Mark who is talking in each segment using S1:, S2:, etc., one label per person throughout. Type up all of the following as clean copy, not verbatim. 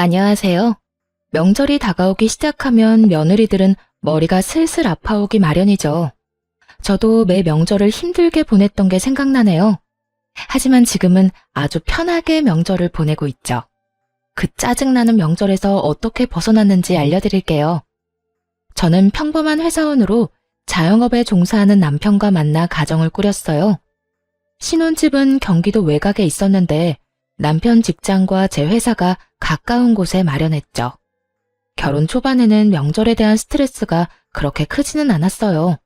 S1: 안녕하세요. 명절이 다가오기 시작하면 며느리들은 머리가 슬슬 아파오기 마련이죠. 저도 매 명절을 힘들게 보냈던 게 생각나네요. 하지만 지금은 아주 편하게 명절을 보내고 있죠. 그 짜증나는 명절에서 어떻게 벗어났는지 알려드릴게요. 저는 평범한 회사원으로 자영업에 종사하는 남편과 만나 가정을 꾸렸어요. 신혼집은 경기도 외곽에 있었는데 남편 직장과 제 회사가 가까운 곳에 마련했죠. 결혼 초반에는 명절에 대한 스트레스가 그렇게 크지는 않았어요.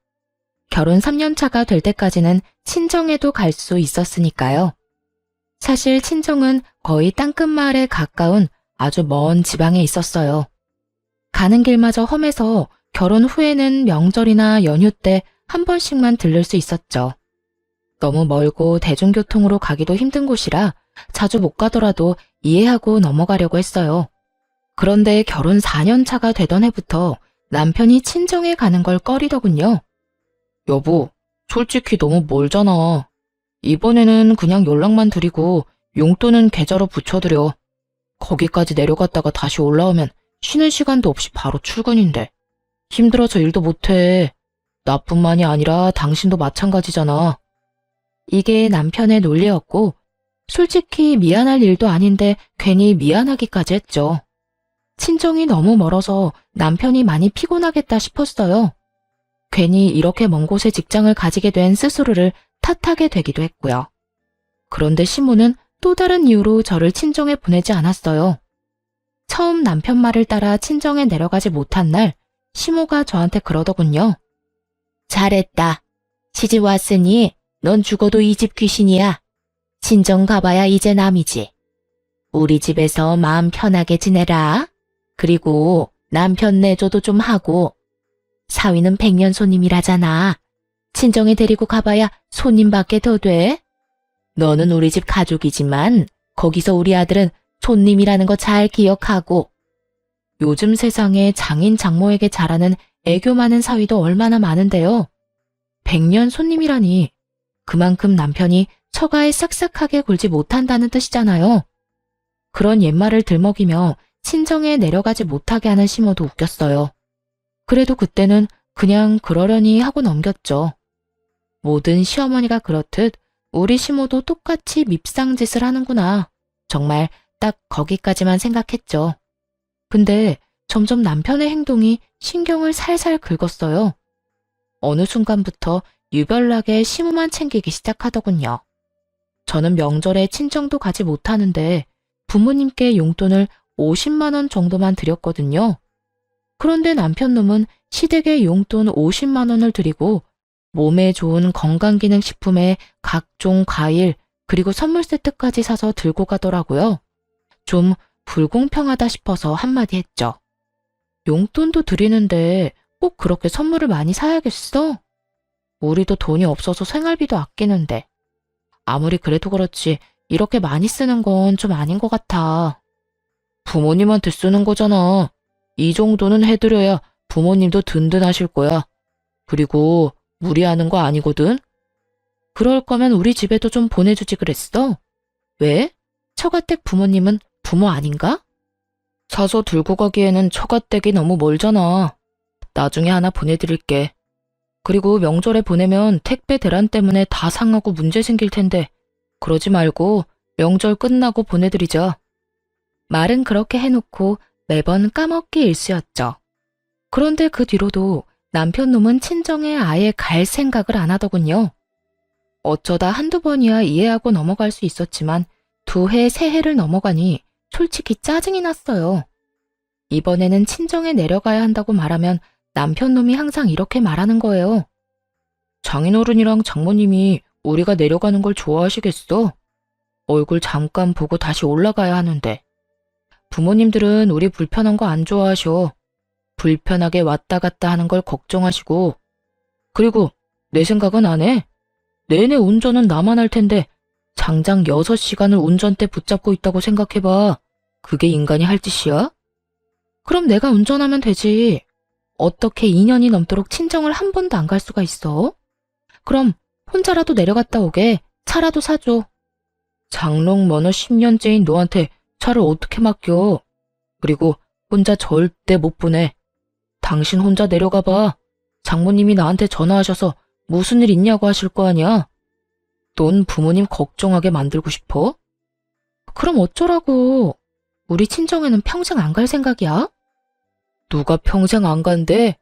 S1: 결혼 3년 차가 될 때까지는 친정에도 갈 수 있었으니까요. 사실 친정은 거의 땅끝마을에 가까운 아주 먼 지방에 있었어요. 가는 길마저 험해서 결혼 후에는 명절이나 연휴 때 한 번씩만 들를 수 있었죠. 너무 멀고 대중교통으로 가기도 힘든 곳이라 자주 못 가더라도 이해하고 넘어가려고 했어요. 그런데 결혼 4년 차가 되던 해부터 남편이 친정에 가는 걸 꺼리더군요. 여보, 솔직히 너무 멀잖아. 이번에는 그냥 연락만 드리고 용돈은 계좌로 붙여드려. 거기까지 내려갔다가 다시 올라오면 쉬는 시간도 없이 바로 출근인데. 힘들어서 일도 못해. 나뿐만이 아니라 당신도 마찬가지잖아. 이게 남편의 논리였고 솔직히 미안할 일도 아닌데 괜히 미안하기까지 했죠. 친정이 너무 멀어서 남편이 많이 피곤하겠다 싶었어요. 괜히 이렇게 먼 곳에 직장을 가지게 된 스스로를 탓하게 되기도 했고요. 그런데 시모는 또 다른 이유로 저를 친정에 보내지 않았어요. 처음 남편 말을 따라 친정에 내려가지 못한 날 시모가 저한테 그러더군요. 잘했다. 시집 왔으니 넌 죽어도 이 집 귀신이야. 친정 가봐야 이제 남이지. 우리 집에서 마음 편하게 지내라. 그리고 남편 내조도 좀 하고. 사위는 백년 손님이라잖아. 친정에 데리고 가봐야 손님밖에 더 돼. 너는 우리 집 가족이지만 거기서 우리 아들은 손님이라는 거 잘 기억하고. 요즘 세상에 장인 장모에게 잘하는 애교 많은 사위도 얼마나 많은데요. 백년 손님이라니 그만큼 남편이 처가에 싹싹하게 굴지 못한다는 뜻이잖아요. 그런 옛말을 들먹이며 친정에 내려가지 못하게 하는 시모도 웃겼어요. 그래도 그때는 그냥 그러려니 하고 넘겼죠. 모든 시어머니가 그렇듯 우리 시모도 똑같이 밉상짓을 하는구나. 정말 딱 거기까지만 생각했죠. 근데 점점 남편의 행동이 신경을 살살 긁었어요. 어느 순간부터 유별나게 시모만 챙기기 시작하더군요. 저는 명절에 친정도 가지 못하는데 부모님께 용돈을 50만 원 정도만 드렸거든요. 그런데 남편 놈은 시댁에 용돈 50만 원을 드리고 몸에 좋은 건강기능식품에 각종 과일 그리고 선물 세트까지 사서 들고 가더라고요. 좀 불공평하다 싶어서 한마디 했죠. 용돈도 드리는데 꼭 그렇게 선물을 많이 사야겠어? 우리도 돈이 없어서 생활비도 아끼는데. 아무리 그래도 그렇지 이렇게 많이 쓰는 건 좀 아닌 것 같아. 부모님한테 쓰는 거잖아. 이 정도는 해드려야 부모님도 든든하실 거야. 그리고 무리하는 거 아니거든? 그럴 거면 우리 집에도 좀 보내주지 그랬어? 왜? 처가댁 부모님은 부모 아닌가? 사서 들고 가기에는 처가댁이 너무 멀잖아. 나중에 하나 보내드릴게. 그리고 명절에 보내면 택배 대란 때문에 다 상하고 문제 생길 텐데 그러지 말고 명절 끝나고 보내드리자. 말은 그렇게 해놓고 매번 까먹기 일쑤였죠. 그런데 그 뒤로도 남편 놈은 친정에 아예 갈 생각을 안 하더군요. 어쩌다 한두 번이야 이해하고 넘어갈 수 있었지만 2해, 3해를 넘어가니 솔직히 짜증이 났어요. 이번에는 친정에 내려가야 한다고 말하면 남편 놈이 항상 이렇게 말하는 거예요. 장인어른이랑 장모님이 우리가 내려가는 걸 좋아하시겠어? 얼굴 잠깐 보고 다시 올라가야 하는데. 부모님들은 우리 불편한 거 안 좋아하셔. 불편하게 왔다 갔다 하는 걸 걱정하시고. 그리고 내 생각은 안 해. 내내 운전은 나만 할 텐데 장장 6시간을 운전대 붙잡고 있다고 생각해봐. 그게 인간이 할 짓이야? 그럼 내가 운전하면 되지. 어떻게 2년이 넘도록 친정을 한 번도 안 갈 수가 있어? 그럼 혼자라도 내려갔다 오게 차라도 사줘. 장롱 면허 10년째인 너한테 차를 어떻게 맡겨? 그리고 혼자 절대 못 보내. 당신 혼자 내려가 봐. 장모님이 나한테 전화하셔서 무슨 일 있냐고 하실 거 아니야. 넌 부모님 걱정하게 만들고 싶어? 그럼 어쩌라고. 우리 친정에는 평생 안 갈 생각이야? 누가 평생 안 간대?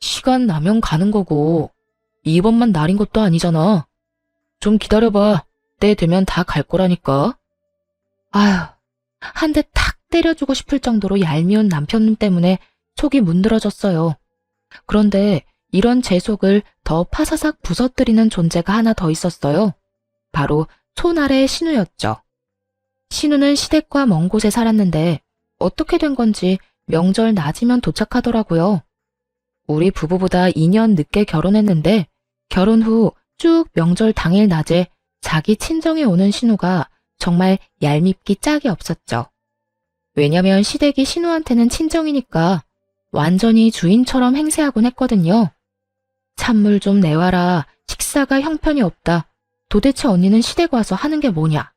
S1: 시간 나면 가는 거고 이번만 날인 것도 아니잖아. 좀 기다려봐. 때 되면 다 갈 거라니까. 아휴, 한 대 탁 때려주고 싶을 정도로 얄미운 남편 때문에 속이 문드러졌어요. 그런데 이런 제 속을 더 파사삭 부서뜨리는 존재가 하나 더 있었어요. 바로 손아래의 신우였죠. 신우는 시댁과 먼 곳에 살았는데 어떻게 된 건지 명절 낮이면 도착하더라고요. 우리 부부보다 2년 늦게 결혼했는데 결혼 후 쭉 명절 당일 낮에 자기 친정에 오는 신우가 정말 얄밉기 짝이 없었죠. 왜냐면 시댁이 신우한테는 친정이니까 완전히 주인처럼 행세하곤 했거든요. 찬물 좀 내와라. 식사가 형편이 없다. 도대체 언니는 시댁 와서 하는 게 뭐냐.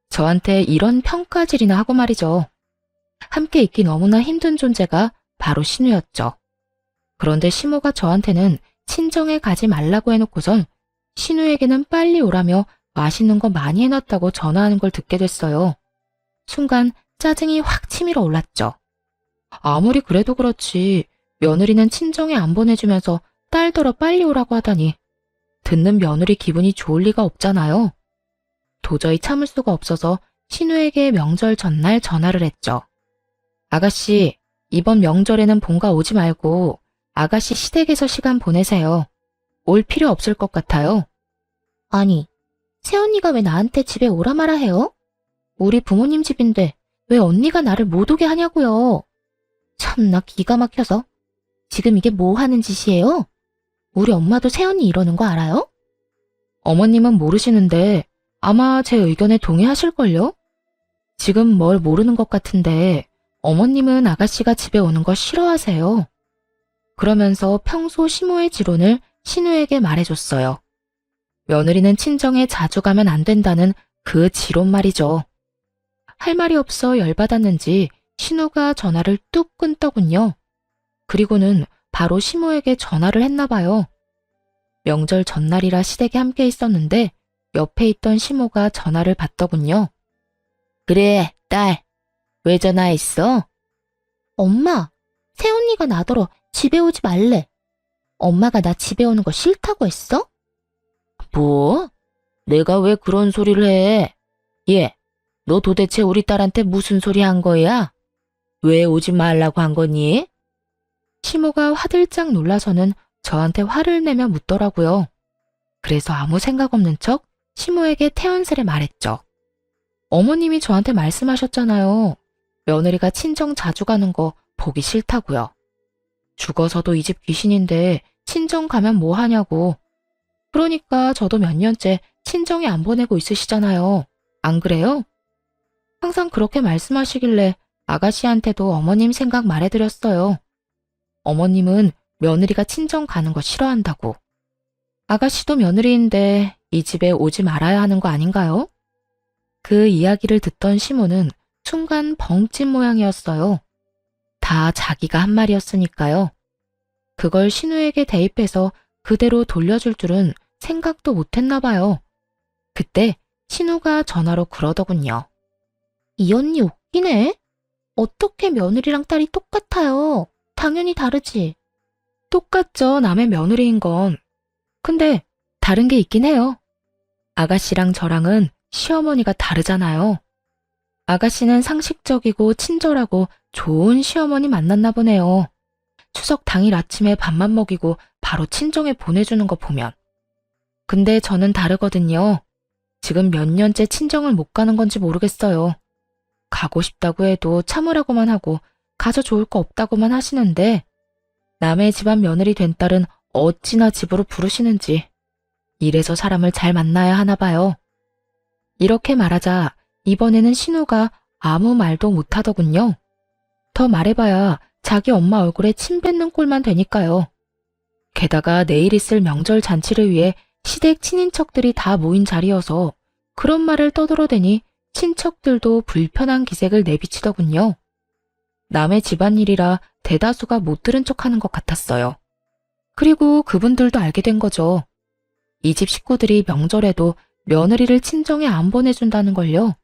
S1: 저한테 이런 평가질이나 하고 말이죠. 함께 있기 너무나 힘든 존재가 바로 신우였죠. 그런데 시모가 저한테는 친정에 가지 말라고 해놓고선 신우에게는 빨리 오라며 맛있는 거 많이 해놨다고 전화하는 걸 듣게 됐어요. 순간 짜증이 확 치밀어 올랐죠. 아무리 그래도 그렇지 며느리는 친정에 안 보내주면서 딸더러 빨리 오라고 하다니 듣는 며느리 기분이 좋을 리가 없잖아요. 도저히 참을 수가 없어서 신우에게 명절 전날 전화를 했죠. 아가씨, 이번 명절에는 본가 오지 말고 아가씨 시댁에서 시간 보내세요. 올 필요 없을 것 같아요. 아니, 새언니가 왜 나한테 집에 오라 마라 해요? 우리 부모님 집인데 왜 언니가 나를 못 오게 하냐고요. 참나 기가 막혀서. 지금 이게 뭐 하는 짓이에요? 우리 엄마도 새언니 이러는 거 알아요? 어머님은 모르시는데 아마 제 의견에 동의하실걸요? 지금 뭘 모르는 것 같은데 어머님은 아가씨가 집에 오는 거 싫어하세요. 그러면서 평소 시모의 지론을 신우에게 말해줬어요. 며느리는 친정에 자주 가면 안 된다는 그 지론 말이죠. 할 말이 없어 열받았는지 신우가 전화를 뚝 끊더군요. 그리고는 바로 시모에게 전화를 했나 봐요. 명절 전날이라 시댁에 함께 있었는데 옆에 있던 시모가 전화를 받더군요. 그래, 딸. 왜 전화했어? 엄마, 새언니가 나더러 집에 오지 말래. 엄마가 나 집에 오는 거 싫다고 했어? 뭐? 내가 왜 그런 소리를 해? 얘, 너 도대체 우리 딸한테 무슨 소리 한 거야? 왜 오지 말라고 한 거니? 시모가 화들짝 놀라서는 저한테 화를 내며 묻더라고요. 그래서 아무 생각 없는 척 시모에게 태연스레 말했죠. 어머님이 저한테 말씀하셨잖아요. 며느리가 친정 자주 가는 거 보기 싫다고요. 죽어서도 이 집 귀신인데 친정 가면 뭐 하냐고. 그러니까 저도 몇 년째 친정에 안 보내고 있으시잖아요. 안 그래요? 항상 그렇게 말씀하시길래 아가씨한테도 어머님 생각 말해드렸어요. 어머님은 며느리가 친정 가는 거 싫어한다고. 아가씨도 며느리인데 이 집에 오지 말아야 하는 거 아닌가요? 그 이야기를 듣던 시모는 순간 벙찐 모양이었어요. 다 자기가 한 말이었으니까요. 그걸 신우에게 대입해서 그대로 돌려줄 줄은 생각도 못했나 봐요. 그때 신우가 전화로 그러더군요. 이 언니 웃기네. 어떻게 며느리랑 딸이 똑같아요. 당연히 다르지. 똑같죠, 남의 며느리인 건. 근데 다른 게 있긴 해요. 아가씨랑 저랑은 시어머니가 다르잖아요. 아가씨는 상식적이고 친절하고 좋은 시어머니 만났나 보네요. 추석 당일 아침에 밥만 먹이고 바로 친정에 보내주는 거 보면. 근데 저는 다르거든요. 지금 몇 년째 친정을 못 가는 건지 모르겠어요. 가고 싶다고 해도 참으라고만 하고 가서 좋을 거 없다고만 하시는데 남의 집안 며느리 된 딸은 어찌나 집으로 부르시는지. 이래서 사람을 잘 만나야 하나 봐요. 이렇게 말하자 이번에는 신우가 아무 말도 못하더군요. 더 말해봐야 자기 엄마 얼굴에 침 뱉는 꼴만 되니까요. 게다가 내일 있을 명절 잔치를 위해 시댁 친인척들이 다 모인 자리여서 그런 말을 떠들어대니 친척들도 불편한 기색을 내비치더군요. 남의 집안일이라 대다수가 못 들은 척하는 것 같았어요. 그리고 그분들도 알게 된 거죠. 이 집 식구들이 명절에도 며느리를 친정에 안 보내준다는 걸요.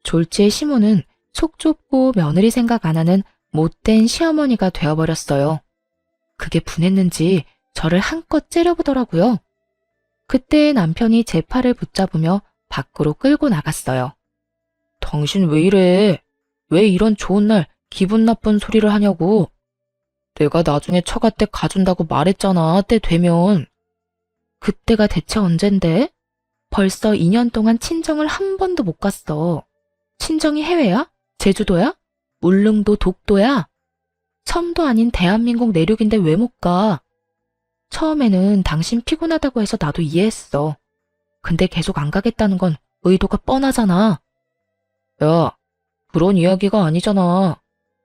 S1: 졸지의 시모는 속 좁고 며느리 생각 안 하는 못된 시어머니가 되어버렸어요. 그게 분했는지 저를 한껏 째려보더라고요. 그때 남편이 제 팔을 붙잡으며 밖으로 끌고 나갔어요. 당신 왜 이래? 왜 이런 좋은 날 기분 나쁜 소리를 하냐고. 내가 나중에 처가 때 가준다고 말했잖아, 때 되면. 그때가 대체 언젠데? 벌써 2년 동안 친정을 한 번도 못 갔어. 친정이 해외야? 제주도야? 울릉도, 독도야? 섬도 아닌 대한민국 내륙인데 왜 못 가? 처음에는 당신 피곤하다고 해서 나도 이해했어. 근데 계속 안 가겠다는 건 의도가 뻔하잖아. 야, 그런 이야기가 아니잖아.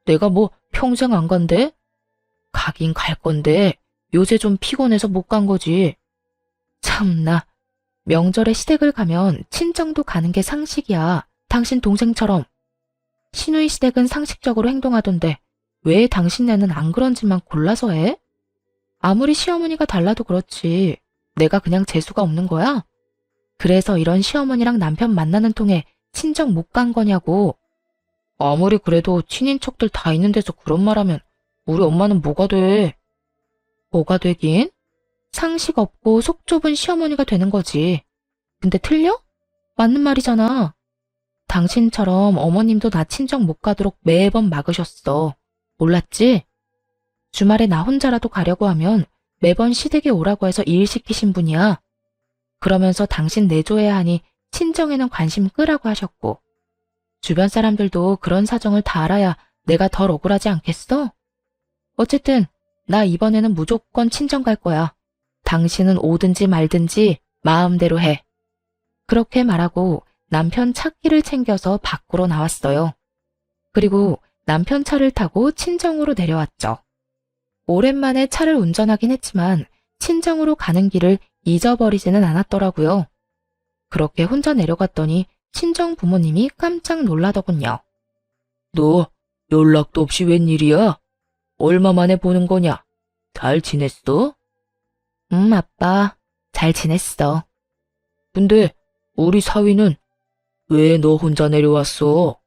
S1: 내가 뭐 평생 안 간대? 가긴 갈 건데 요새 좀 피곤해서 못 간 거지. 참나, 명절에 시댁을 가면 친정도 가는 게 상식이야. 당신 동생처럼. 시누이 시댁은 상식적으로 행동하던데 왜 당신네는 안 그런지만 골라서 해? 아무리 시어머니가 달라도 그렇지. 내가 그냥 재수가 없는 거야? 그래서 이런 시어머니랑 남편 만나는 통에 친정 못 간 거냐고. 아무리 그래도 친인척들 다 있는 데서 그런 말하면 우리 엄마는 뭐가 돼? 뭐가 되긴? 상식 없고 속 좁은 시어머니가 되는 거지. 근데 틀려? 맞는 말이잖아. 당신처럼 어머님도 나 친정 못 가도록 매번 막으셨어. 몰랐지? 주말에 나 혼자라도 가려고 하면 매번 시댁에 오라고 해서 일 시키신 분이야. 그러면서 당신 내조해야 하니 친정에는 관심 끄라고 하셨고. 주변 사람들도 그런 사정을 다 알아야 내가 덜 억울하지 않겠어? 어쨌든 나 이번에는 무조건 친정 갈 거야. 당신은 오든지 말든지 마음대로 해. 그렇게 말하고 남편 차키를 챙겨서 밖으로 나왔어요. 그리고 남편 차를 타고 친정으로 내려왔죠. 오랜만에 차를 운전하긴 했지만 친정으로 가는 길을 잊어버리지는 않았더라고요. 그렇게 혼자 내려갔더니 친정 부모님이 깜짝 놀라더군요. 너 연락도 없이 웬일이야? 얼마 만에 보는 거냐? 잘 지냈어? 아빠. 잘 지냈어. 근데 우리 사위는 왜 너 혼자 내려왔어?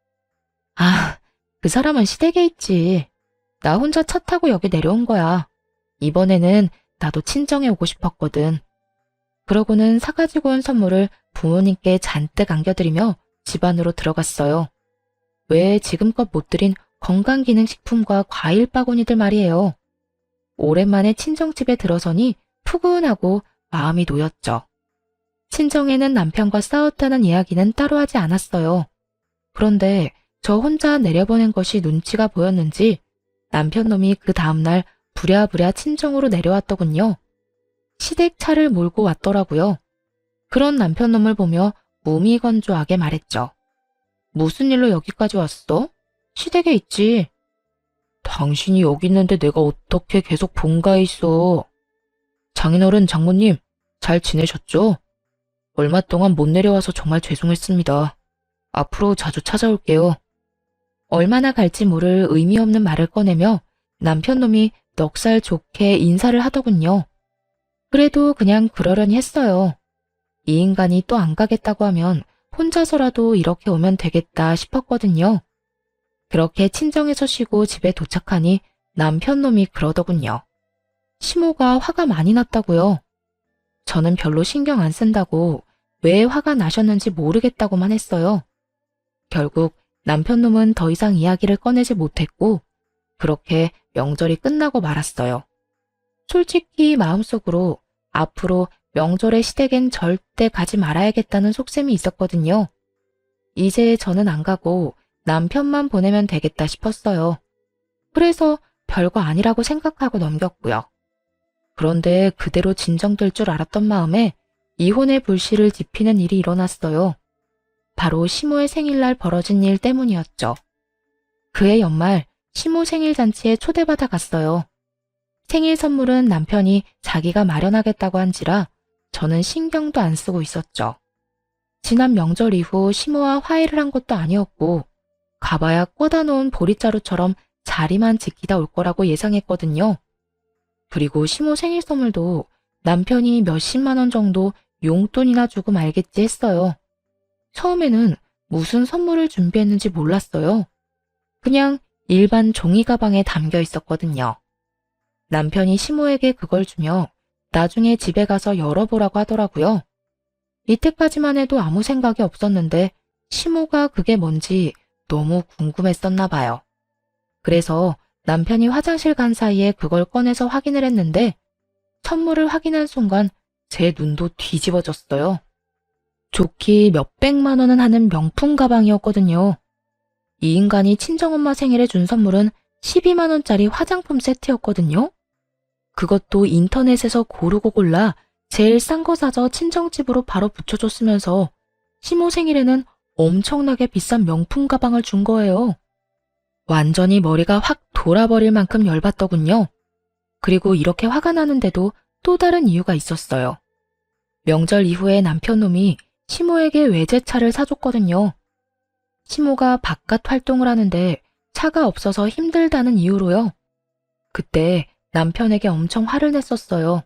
S1: 아, 그 사람은 시댁에 있지. 나 혼자 차 타고 여기 내려온 거야. 이번에는 나도 친정에 오고 싶었거든. 그러고는 사가지고 온 선물을 부모님께 잔뜩 안겨드리며 집 안으로 들어갔어요. 왜 지금껏 못 드린 건강기능식품과 과일 바구니들 말이에요. 오랜만에 친정집에 들어서니 푸근하고 마음이 놓였죠. 친정에는 남편과 싸웠다는 이야기는 따로 하지 않았어요. 그런데 저 혼자 내려보낸 것이 눈치가 보였는지 남편 놈이 그 다음날 부랴부랴 친정으로 내려왔더군요. 시댁 차를 몰고 왔더라고요. 그런 남편 놈을 보며 무미건조하게 말했죠. 무슨 일로 여기까지 왔어? 시댁에 있지. 당신이 여기 있는데 내가 어떻게 계속 본가에 있어. 장인어른, 장모님, 잘 지내셨죠? 얼마 동안 못 내려와서 정말 죄송했습니다. 앞으로 자주 찾아올게요. 얼마나 갈지 모를 의미 없는 말을 꺼내며 남편 놈이 넉살 좋게 인사를 하더군요. 그래도 그냥 그러려니 했어요. 이 인간이 또 안 가겠다고 하면 혼자서라도 이렇게 오면 되겠다 싶었거든요. 그렇게 친정에서 쉬고 집에 도착하니 남편 놈이 그러더군요. 시모가 화가 많이 났다고요. 저는 별로 신경 안 쓴다고 왜 화가 나셨는지 모르겠다고만 했어요. 결국 남편 놈은 더 이상 이야기를 꺼내지 못했고 그렇게 명절이 끝나고 말았어요. 솔직히 마음속으로 앞으로 명절에 시댁엔 절대 가지 말아야겠다는 속셈이 있었거든요. 이제 저는 안 가고 남편만 보내면 되겠다 싶었어요. 그래서 별거 아니라고 생각하고 넘겼고요. 그런데 그대로 진정될 줄 알았던 마음에 이혼의 불씨를 지피는 일이 일어났어요. 바로 시모의 생일날 벌어진 일 때문이었죠. 그해 연말 시모 생일 잔치에 초대받아 갔어요. 생일 선물은 남편이 자기가 마련하겠다고 한지라 저는 신경도 안 쓰고 있었죠. 지난 명절 이후 시모와 화해를 한 것도 아니었고 가봐야 꽂아 놓은 보리자루처럼 자리만 지키다 올 거라고 예상했거든요. 그리고 시모 생일 선물도 남편이 몇십만 원 정도 용돈이나 주고 말겠지 했어요. 처음에는 무슨 선물을 준비했는지 몰랐어요. 그냥 일반 종이 가방에 담겨 있었거든요. 남편이 시모에게 그걸 주며 나중에 집에 가서 열어보라고 하더라고요. 이때까지만 해도 아무 생각이 없었는데 시모가 그게 뭔지 너무 궁금했었나 봐요. 그래서 남편이 화장실 간 사이에 그걸 꺼내서 확인을 했는데 선물을 확인한 순간 제 눈도 뒤집어졌어요. 좋기 몇백만 원은 하는 명품 가방이었거든요. 이 인간이 친정엄마 생일에 준 선물은 12만 원짜리 화장품 세트였거든요. 그것도 인터넷에서 고르고 골라 제일 싼 거 사서 친정집으로 바로 붙여줬으면서 시모 생일에는 엄청나게 비싼 명품 가방을 준 거예요. 완전히 머리가 확 돌아버릴 만큼 열받더군요. 그리고 이렇게 화가 나는데도 또 다른 이유가 있었어요. 명절 이후에 남편 놈이 시모에게 외제차를 사줬거든요. 시모가 바깥 활동을 하는데 차가 없어서 힘들다는 이유로요. 그때 남편에게 엄청 화를 냈었어요.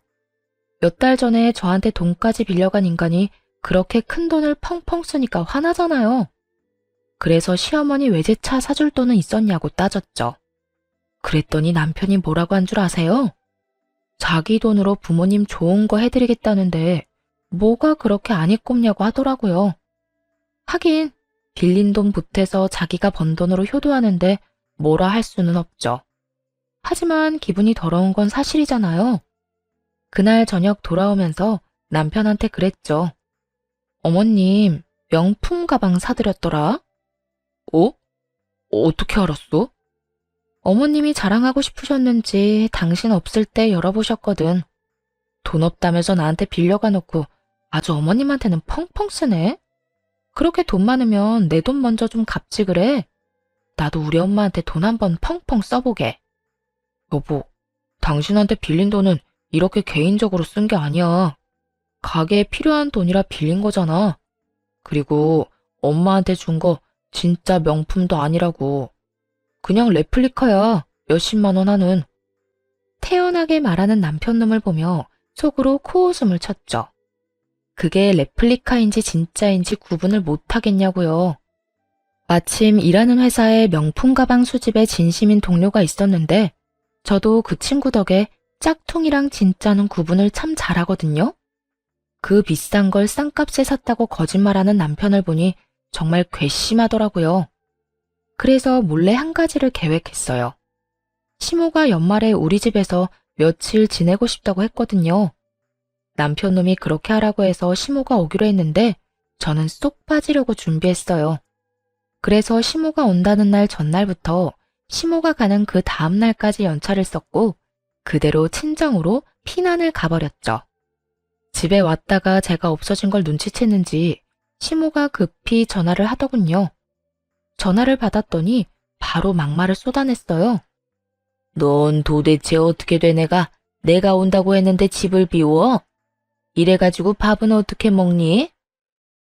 S1: 몇 달 전에 저한테 돈까지 빌려간 인간이 그렇게 큰 돈을 펑펑 쓰니까 화나잖아요. 그래서 시어머니 외제차 사줄 돈은 있었냐고 따졌죠. 그랬더니 남편이 뭐라고 한 줄 아세요? 자기 돈으로 부모님 좋은 거 해드리겠다는데 뭐가 그렇게 안 입곱냐고 하더라고요. 하긴 빌린 돈 보태서 자기가 번 돈으로 효도하는데 뭐라 할 수는 없죠. 하지만 기분이 더러운 건 사실이잖아요. 그날 저녁 돌아오면서 남편한테 그랬죠. 어머님, 명품 가방 사드렸더라? 어? 어떻게 알았어? 어머님이 자랑하고 싶으셨는지 당신 없을 때 열어보셨거든. 돈 없다면서 나한테 빌려가 놓고 아주 어머님한테는 펑펑 쓰네? 그렇게 돈 많으면 내 돈 먼저 좀 갚지 그래? 나도 우리 엄마한테 돈 한번 펑펑 써보게. 여보, 당신한테 빌린 돈은 이렇게 개인적으로 쓴 게 아니야. 가게에 필요한 돈이라 빌린 거잖아. 그리고 엄마한테 준 거 진짜 명품도 아니라고. 그냥 레플리카야. 몇십만 원 하는. 태연하게 말하는 남편놈을 보며 속으로 코웃음을 쳤죠. 그게 레플리카인지 진짜인지 구분을 못하겠냐고요. 마침 일하는 회사에 명품 가방 수집에 진심인 동료가 있었는데 저도 그 친구 덕에 짝퉁이랑 진짜는 구분을 참 잘하거든요. 그 비싼 걸 싼값에 샀다고 거짓말하는 남편을 보니 정말 괘씸하더라고요. 그래서 몰래 한 가지를 계획했어요. 시모가 연말에 우리 집에서 며칠 지내고 싶다고 했거든요. 남편 놈이 그렇게 하라고 해서 시모가 오기로 했는데 저는 쏙 빠지려고 준비했어요. 그래서 시모가 온다는 날 전날부터 시모가 가는 그 다음 날까지 연차를 썼고 그대로 친정으로 피난을 가버렸죠. 집에 왔다가 제가 없어진 걸 눈치챘는지 시모가 급히 전화를 하더군요. 전화를 받았더니 바로 막말을 쏟아냈어요. 넌 도대체 어떻게 된 애가 내가 온다고 했는데 집을 비워? 이래가지고 밥은 어떻게 먹니?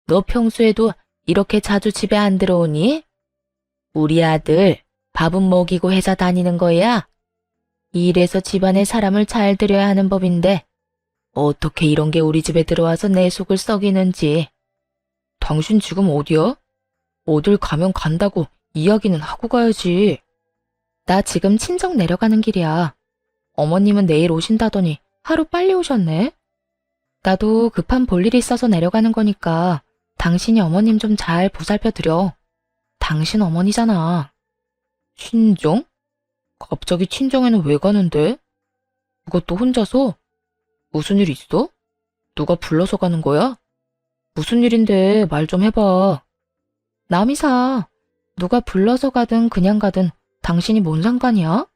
S1: 너 평소에도 이렇게 자주 집에 안 들어오니? 우리 아들 밥은 먹이고 회사 다니는 거야? 이래서 집안에 사람을 잘 들여야 하는 법인데 어떻게 이런 게 우리 집에 들어와서 내 속을 썩이는지. 당신 지금 어디야? 어딜 가면 간다고 이야기는 하고 가야지. 나 지금 친정 내려가는 길이야. 어머님은 내일 오신다더니 하루 빨리 오셨네. 나도 급한 볼일이 있어서 내려가는 거니까 당신이 어머님 좀 잘 보살펴 드려. 당신 어머니잖아. 친정? 갑자기 친정에는 왜 가는데? 그것도 혼자서? 무슨 일 있어? 누가 불러서 가는 거야? 무슨 일인데 말 좀 해봐. 남이사, 누가 불러서 가든 그냥 가든 당신이 뭔 상관이야?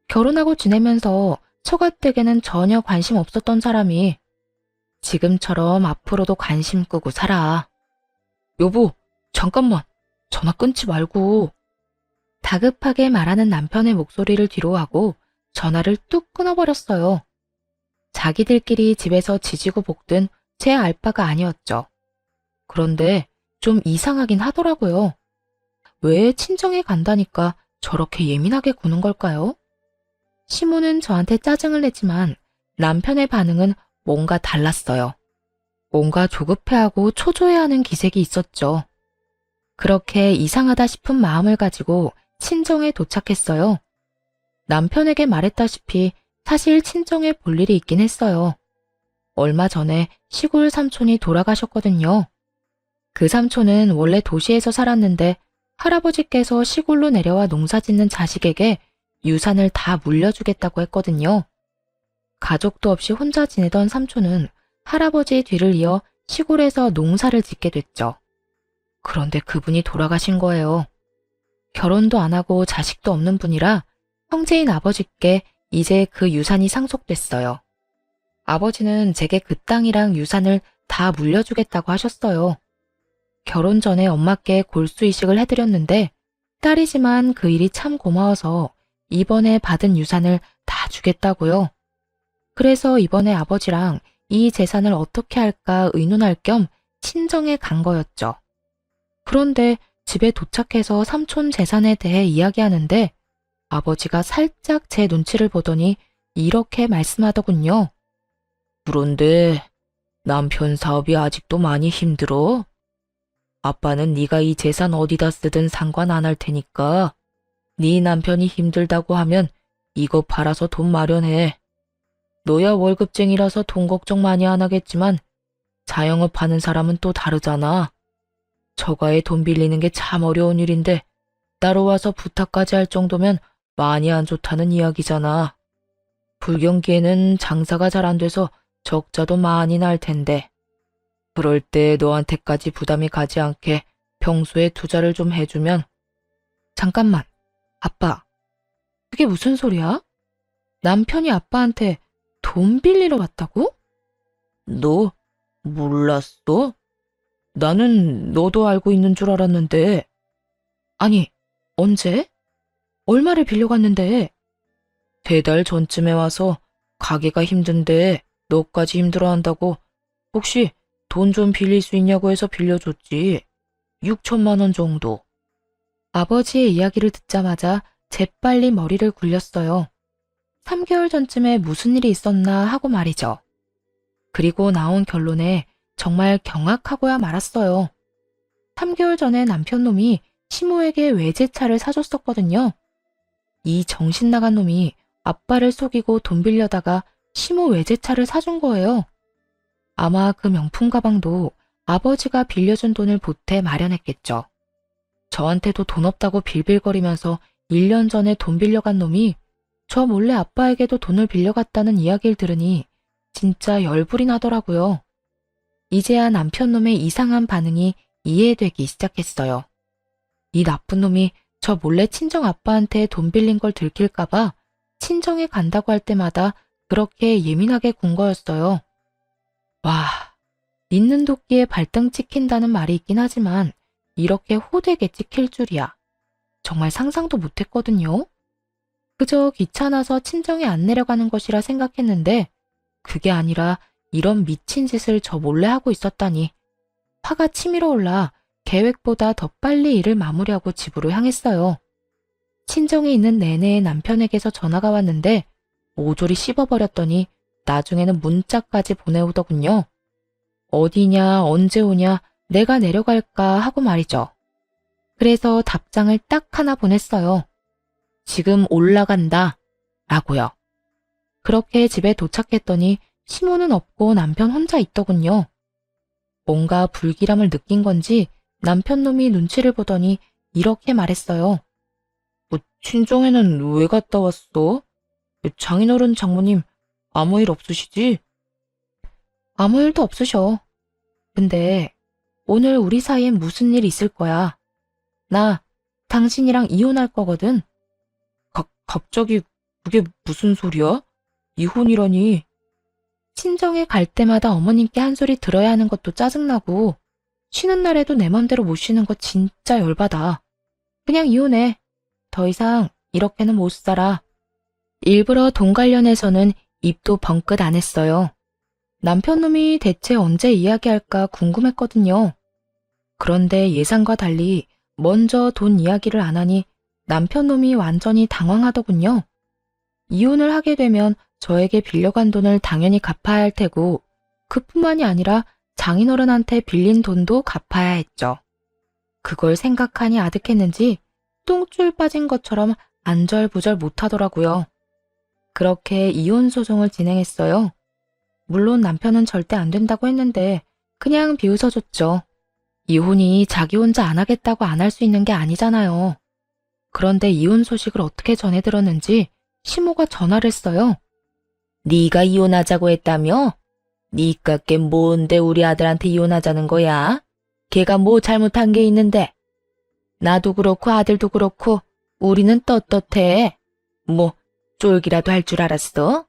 S1: 결혼하고 지내면서 처가댁에는 전혀 관심 없었던 사람이 지금처럼 앞으로도 관심 끄고 살아. 여보, 잠깐만. 전화 끊지 말고. 다급하게 말하는 남편의 목소리를 뒤로하고 전화를 뚝 끊어버렸어요. 자기들끼리 집에서 지지고 볶든 제 알바가 아니었죠. 그런데 좀 이상하긴 하더라고요. 왜 친정에 간다니까 저렇게 예민하게 구는 걸까요? 시모는 저한테 짜증을 냈지만 남편의 반응은 뭔가 달랐어요. 뭔가 조급해하고 초조해하는 기색이 있었죠. 그렇게 이상하다 싶은 마음을 가지고 친정에 도착했어요. 남편에게 말했다시피 사실 친정에 볼 일이 있긴 했어요. 얼마 전에 시골 삼촌이 돌아가셨거든요. 그 삼촌은 원래 도시에서 살았는데 할아버지께서 시골로 내려와 농사 짓는 자식에게 유산을 다 물려주겠다고 했거든요. 가족도 없이 혼자 지내던 삼촌은 할아버지의 뒤를 이어 시골에서 농사를 짓게 됐죠. 그런데 그분이 돌아가신 거예요. 결혼도 안 하고 자식도 없는 분이라 형제인 아버지께 이제 그 유산이 상속됐어요. 아버지는 제게 그 땅이랑 유산을 다 물려주겠다고 하셨어요. 결혼 전에 엄마께 골수 이식을 해드렸는데 딸이지만 그 일이 참 고마워서 이번에 받은 유산을 다 주겠다고요. 그래서 이번에 아버지랑 이 재산을 어떻게 할까 의논할 겸 친정에 간 거였죠. 그런데 집에 도착해서 삼촌 재산에 대해 이야기하는데 아버지가 살짝 제 눈치를 보더니 이렇게 말씀하더군요. 그런데 남편 사업이 아직도 많이 힘들어? 아빠는 네가 이 재산 어디다 쓰든 상관 안 할 테니까 네 남편이 힘들다고 하면 이거 팔아서 돈 마련해. 너야 월급쟁이라서 돈 걱정 많이 안 하겠지만 자영업 하는 사람은 또 다르잖아. 처가에 돈 빌리는 게 참 어려운 일인데 따로 와서 부탁까지 할 정도면 많이 안 좋다는 이야기잖아. 불경기에는 장사가 잘 안 돼서 적자도 많이 날 텐데. 그럴 때 너한테까지 부담이 가지 않게 평소에 투자를 좀 해주면. 잠깐만, 아빠. 그게 무슨 소리야? 남편이 아빠한테 돈 빌리러 왔다고? 너 몰랐어? 나는 너도 알고 있는 줄 알았는데. 아니, 언제? 얼마를 빌려갔는데? 3달 전쯤에 와서 가게가 힘든데 너까지 힘들어한다고 혹시 돈 좀 빌릴 수 있냐고 해서 빌려줬지. 6천만 원 정도. 아버지의 이야기를 듣자마자 재빨리 머리를 굴렸어요. 3개월 전쯤에 무슨 일이 있었나 하고 말이죠. 그리고 나온 결론에 정말 경악하고야 말았어요. 3개월 전에 남편 놈이 시모에게 외제차를 사줬었거든요. 이 정신 나간 놈이 아빠를 속이고 돈 빌려다가 시모 외제차를 사준 거예요. 아마 그 명품 가방도 아버지가 빌려준 돈을 보태 마련했겠죠. 저한테도 돈 없다고 빌빌거리면서 1년 전에 돈 빌려간 놈이 저 몰래 아빠에게도 돈을 빌려갔다는 이야기를 들으니 진짜 열불이 나더라고요. 이제야 남편 놈의 이상한 반응이 이해되기 시작했어요. 이 나쁜 놈이 저 몰래 친정 아빠한테 돈 빌린 걸 들킬까봐 친정에 간다고 할 때마다 그렇게 예민하게 군 거였어요. 와, 있는 도끼에 발등 찍힌다는 말이 있긴 하지만 이렇게 호되게 찍힐 줄이야. 정말 상상도 못했거든요. 그저 귀찮아서 친정에 안 내려가는 것이라 생각했는데 그게 아니라 이런 미친 짓을 저 몰래 하고 있었다니. 화가 치밀어 올라 계획보다 더 빨리 일을 마무리하고 집으로 향했어요. 친정에 있는 내내 남편에게서 전화가 왔는데 모조리 씹어버렸더니 나중에는 문자까지 보내오더군요. 어디냐, 언제 오냐, 내가 내려갈까 하고 말이죠. 그래서 답장을 딱 하나 보냈어요. 지금 올라간다 라고요. 그렇게 집에 도착했더니 시모는 없고 남편 혼자 있더군요. 뭔가 불길함을 느낀 건지 남편 놈이 눈치를 보더니 이렇게 말했어요. 친정에는 왜 갔다 왔어? 장인어른 장모님 아무 일 없으시지? 아무 일도 없으셔. 근데 오늘 우리 사이엔 무슨 일 있을 거야. 나 당신이랑 이혼할 거거든. 갑자기 그게 무슨 소리야? 이혼이라니. 친정에 갈 때마다 어머님께 한 소리 들어야 하는 것도 짜증나고 쉬는 날에도 내 맘대로 못 쉬는 거 진짜 열받아. 그냥 이혼해. 더 이상 이렇게는 못 살아. 일부러 돈 관련해서는 입도 벙긋 안 했어요. 남편 놈이 대체 언제 이야기할까 궁금했거든요. 그런데 예상과 달리 먼저 돈 이야기를 안 하니 남편 놈이 완전히 당황하더군요. 이혼을 하게 되면 저에게 빌려간 돈을 당연히 갚아야 할 테고 그뿐만이 아니라 장인어른한테 빌린 돈도 갚아야 했죠. 그걸 생각하니 아득했는지 똥줄 빠진 것처럼 안절부절 못하더라고요. 그렇게 이혼 소송을 진행했어요. 물론 남편은 절대 안 된다고 했는데 그냥 비웃어줬죠. 이혼이 자기 혼자 안 하겠다고 안 할 수 있는 게 아니잖아요. 그런데 이혼 소식을 어떻게 전해 들었는지 시모가 전화를 했어요. 네가 이혼하자고 했다며? 니깎게 뭔데 우리 아들한테 이혼하자는 거야? 걔가 뭐 잘못한 게 있는데? 나도 그렇고 아들도 그렇고 우리는 떳떳해. 뭐 쫄기라도 할 줄 알았어?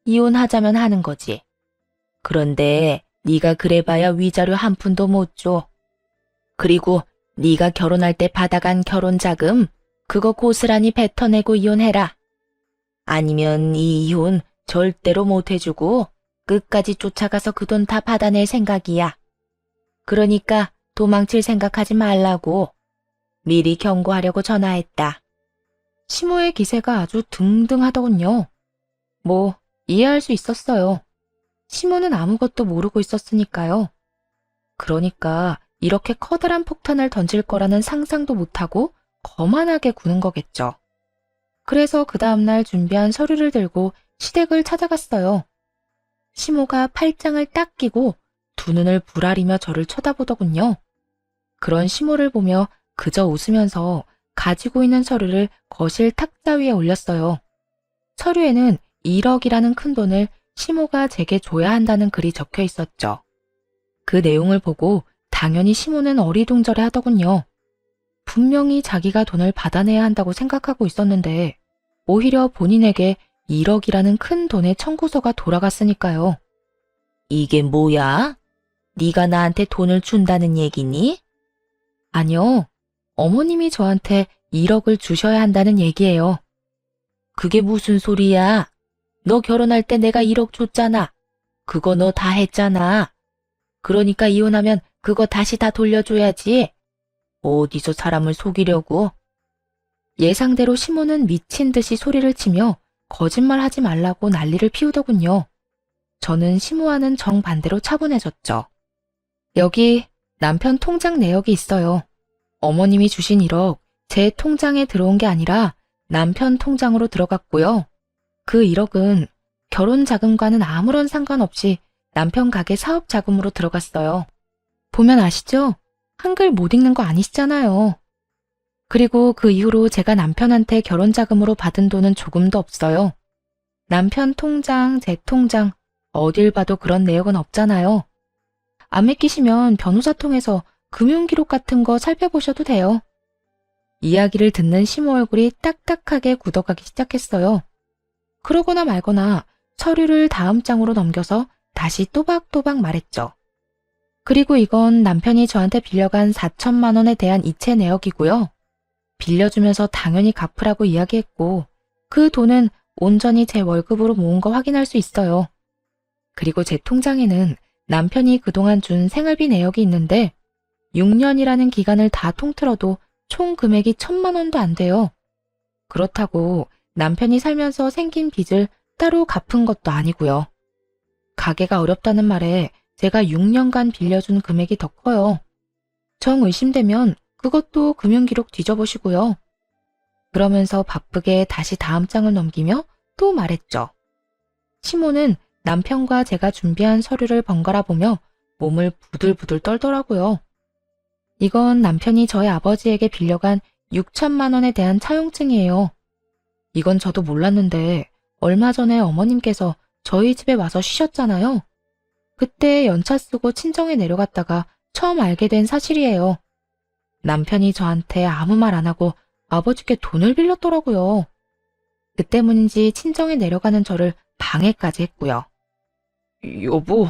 S1: 이혼하자면 하는 거지. 그런데 네가 그래봐야 위자료 한 푼도 못 줘. 그리고 네가 결혼할 때 받아간 결혼자금 그거 고스란히 뱉어내고 이혼해라. 아니면 이 이혼 절대로 못 해주고 끝까지 쫓아가서 그 돈 다 받아낼 생각이야. 그러니까 도망칠 생각하지 말라고 미리 경고하려고 전화했다. 시모의 기세가 아주 등등하더군요. 뭐 이해할 수 있었어요. 시모는 아무것도 모르고 있었으니까요. 그러니까 이렇게 커다란 폭탄을 던질 거라는 상상도 못하고 거만하게 구는 거겠죠. 그래서 그 다음날 준비한 서류를 들고 시댁을 찾아갔어요. 시모가 팔짱을 딱 끼고 두 눈을 부라리며 저를 쳐다보더군요. 그런 시모를 보며 그저 웃으면서 가지고 있는 서류를 거실 탁자 위에 올렸어요. 서류에는 1억이라는 큰 돈을 시모가 제게 줘야 한다는 글이 적혀 있었죠. 그 내용을 보고 당연히 시모는 어리둥절해 하더군요. 분명히 자기가 돈을 받아내야 한다고 생각하고 있었는데 오히려 본인에게 1억이라는 큰 돈의 청구서가 돌아갔으니까요. 이게 뭐야? 네가 나한테 돈을 준다는 얘기니? 아니요. 어머님이 저한테 1억을 주셔야 한다는 얘기예요. 그게 무슨 소리야? 너 결혼할 때 내가 1억 줬잖아. 그거 너 다 했잖아. 그러니까 이혼하면 그거 다시 다 돌려줘야지. 어디서 사람을 속이려고? 예상대로 시모는 미친 듯이 소리를 치며 거짓말하지 말라고 난리를 피우더군요. 저는 시모와는 정반대로 차분해졌죠. 여기 남편 통장 내역이 있어요. 어머님이 주신 1억 제 통장에 들어온 게 아니라 남편 통장으로 들어갔고요. 그 1억은 결혼 자금과는 아무런 상관없이 남편 가게 사업 자금으로 들어갔어요. 보면 아시죠? 한글 못 읽는 거 아니시잖아요. 그리고 그 이후로 제가 남편한테 결혼 자금으로 받은 돈은 조금도 없어요. 남편 통장, 제 통장, 어딜 봐도 그런 내역은 없잖아요. 안 믿기시면 변호사 통해서 금융기록 같은 거 살펴보셔도 돼요. 이야기를 듣는 시모 얼굴이 딱딱하게 굳어가기 시작했어요. 그러거나 말거나 서류를 다음 장으로 넘겨서 다시 또박또박 말했죠. 그리고 이건 남편이 저한테 빌려간 4천만 원에 대한 이체 내역이고요. 빌려주면서 당연히 갚으라고 이야기했고 그 돈은 온전히 제 월급으로 모은 거 확인할 수 있어요. 그리고 제 통장에는 남편이 그동안 준 생활비 내역이 있는데 6년이라는 기간을 다 통틀어도 총 금액이 1,000만 원도 안 돼요. 그렇다고 남편이 살면서 생긴 빚을 따로 갚은 것도 아니고요. 가게가 어렵다는 말에 제가 6년간 빌려준 금액이 더 커요. 정 의심되면 그것도 금융기록 뒤져보시고요. 그러면서 바쁘게 다시 다음 장을 넘기며 또 말했죠. 시모는 남편과 제가 준비한 서류를 번갈아 보며 몸을 부들부들 떨더라고요. 이건 남편이 저희 아버지에게 빌려간 6천만 원에 대한 차용증이에요. 이건 저도 몰랐는데 얼마 전에 어머님께서 저희 집에 와서 쉬셨잖아요. 그때 연차 쓰고 친정에 내려갔다가 처음 알게 된 사실이에요. 남편이 저한테 아무 말 안 하고 아버지께 돈을 빌렸더라고요. 그 때문인지 친정에 내려가는 저를 방해까지 했고요. 여보,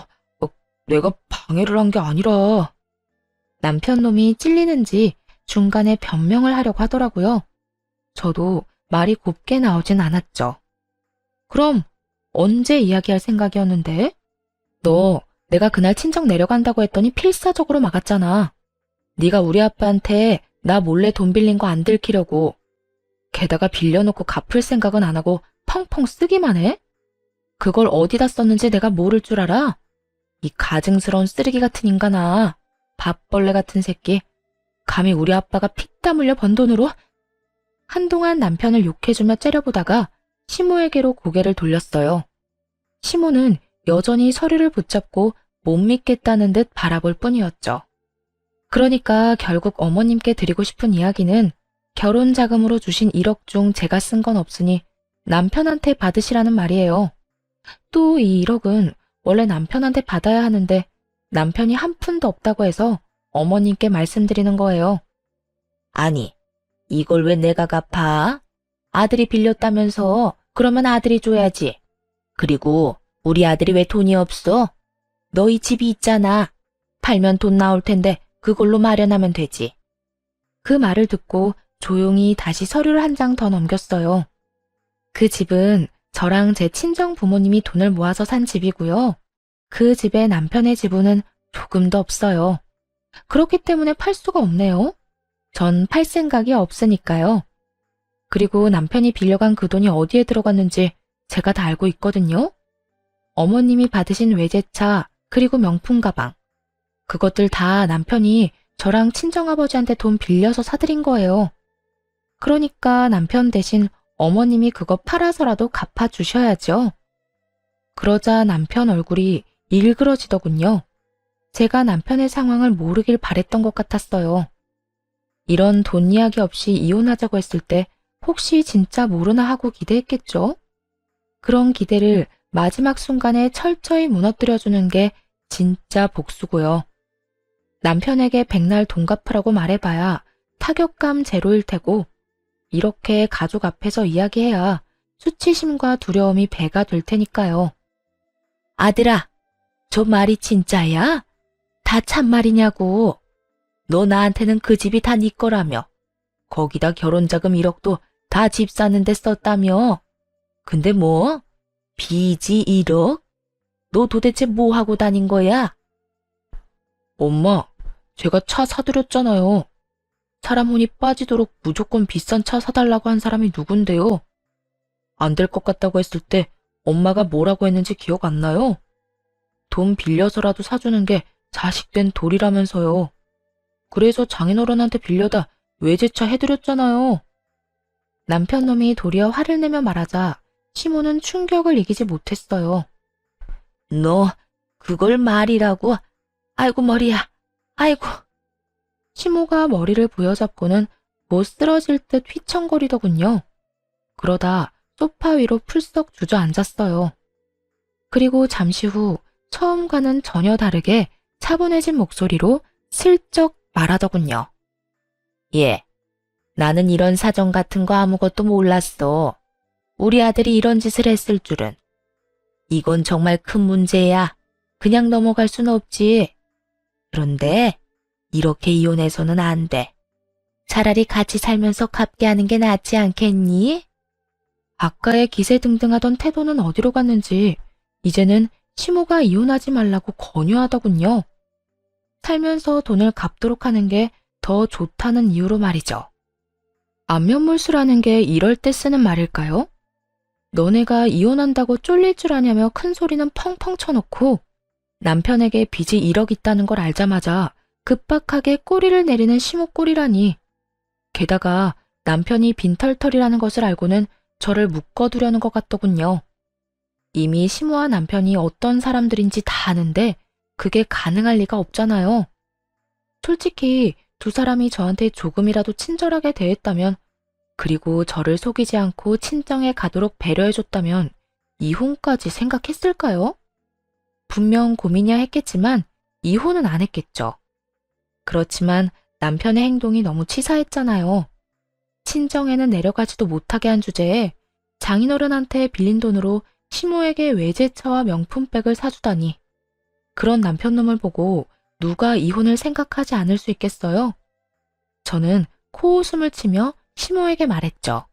S1: 내가 방해를 한 게 아니라... 남편 놈이 찔리는지 중간에 변명을 하려고 하더라고요. 저도 말이 곱게 나오진 않았죠. 그럼 언제 이야기할 생각이었는데? 너 내가 그날 친정 내려간다고 했더니 필사적으로 막았잖아. 네가 우리 아빠한테 나 몰래 돈 빌린 거 안 들키려고. 게다가 빌려놓고 갚을 생각은 안 하고 펑펑 쓰기만 해? 그걸 어디다 썼는지 내가 모를 줄 알아? 이 가증스러운 쓰레기 같은 인간아. 밥벌레 같은 새끼. 감히 우리 아빠가 피땀 흘려 번 돈으로? 한동안 남편을 욕해주며 째려보다가 시모에게로 고개를 돌렸어요. 시모는 여전히 서류를 붙잡고 못 믿겠다는 듯 바라볼 뿐이었죠. 그러니까 결국 어머님께 드리고 싶은 이야기는 결혼 자금으로 주신 1억 중 제가 쓴 건 없으니 남편한테 받으시라는 말이에요. 또 이 1억은 원래 남편한테 받아야 하는데 남편이 한 푼도 없다고 해서 어머님께 말씀드리는 거예요. 아니, 이걸 왜 내가 갚아? 아들이 빌렸다면서 그러면 아들이 줘야지. 그리고 우리 아들이 왜 돈이 없어? 너희 집이 있잖아. 팔면 돈 나올 텐데 그걸로 마련하면 되지. 그 말을 듣고 조용히 다시 서류를 한 장 더 넘겼어요. 그 집은 저랑 제 친정 부모님이 돈을 모아서 산 집이고요. 그 집에 남편의 지분은 조금도 없어요. 그렇기 때문에 팔 수가 없네요. 전 팔 생각이 없으니까요. 그리고 남편이 빌려간 그 돈이 어디에 들어갔는지 제가 다 알고 있거든요. 어머님이 받으신 외제차 그리고 명품 가방. 그것들 다 남편이 저랑 친정아버지한테 돈 빌려서 사드린 거예요. 그러니까 남편 대신 어머님이 그거 팔아서라도 갚아주셔야죠. 그러자 남편 얼굴이 일그러지더군요. 제가 남편의 상황을 모르길 바랬던 것 같았어요. 이런 돈 이야기 없이 이혼하자고 했을 때 혹시 진짜 모르나 하고 기대했겠죠? 그런 기대를 마지막 순간에 철저히 무너뜨려주는 게 진짜 복수고요. 남편에게 백날 돈 갚으라고 말해봐야 타격감 제로일 테고 이렇게 가족 앞에서 이야기해야 수치심과 두려움이 배가 될 테니까요. 아들아, 저 말이 진짜야? 다 참말이냐고. 너 나한테는 그 집이 다 네 거라며. 거기다 결혼자금 1억도 다 집 사는데 썼다며. 근데 뭐? 빚이 1억? 너 도대체 뭐 하고 다닌 거야? 엄마, 제가 차 사드렸잖아요. 사람 혼이 빠지도록 무조건 비싼 차 사달라고 한 사람이 누군데요? 안 될 것 같다고 했을 때 엄마가 뭐라고 했는지 기억 안 나요? 돈 빌려서라도 사주는 게 자식된 도리라면서요. 그래서 장인어른한테 빌려다 외제차 해드렸잖아요. 남편 놈이 도리어 화를 내며 말하자 시모는 충격을 이기지 못했어요. 너 그걸 말이라고? 아이고 머리야. 아이고. 시모가 머리를 부여잡고는 못 쓰러질 듯 휘청거리더군요. 그러다 소파 위로 풀썩 주저앉았어요. 그리고 잠시 후 처음과는 전혀 다르게 차분해진 목소리로 슬쩍 말하더군요. 예, 나는 이런 사정 같은 거 아무것도 몰랐어. 우리 아들이 이런 짓을 했을 줄은. 이건 정말 큰 문제야. 그냥 넘어갈 순 없지. 그런데 이렇게 이혼해서는 안 돼. 차라리 같이 살면서 갚게 하는 게 낫지 않겠니? 아까의 기세등등하던 태도는 어디로 갔는지 이제는 시모가 이혼하지 말라고 권유하더군요. 살면서 돈을 갚도록 하는 게 더 좋다는 이유로 말이죠. 안면물수라는 게 이럴 때 쓰는 말일까요? 너네가 이혼한다고 쫄릴 줄 아냐며 큰 소리는 펑펑 쳐놓고 남편에게 빚이 1억 있다는 걸 알자마자 급박하게 꼬리를 내리는 시모 꼴이라니. 게다가 남편이 빈털털이라는 것을 알고는 저를 묶어두려는 것 같더군요. 이미 시모와 남편이 어떤 사람들인지 다 아는데 그게 가능할 리가 없잖아요. 솔직히 두 사람이 저한테 조금이라도 친절하게 대했다면 그리고 저를 속이지 않고 친정에 가도록 배려해줬다면 이혼까지 생각했을까요? 분명 고민이야 했겠지만 이혼은 안 했겠죠. 그렇지만 남편의 행동이 너무 치사했잖아요. 친정에는 내려가지도 못하게 한 주제에 장인어른한테 빌린 돈으로 시모에게 외제차와 명품백을 사주다니. 그런 남편놈을 보고 누가 이혼을 생각하지 않을 수 있겠어요? 저는 코웃음을 치며 시모에게 말했죠.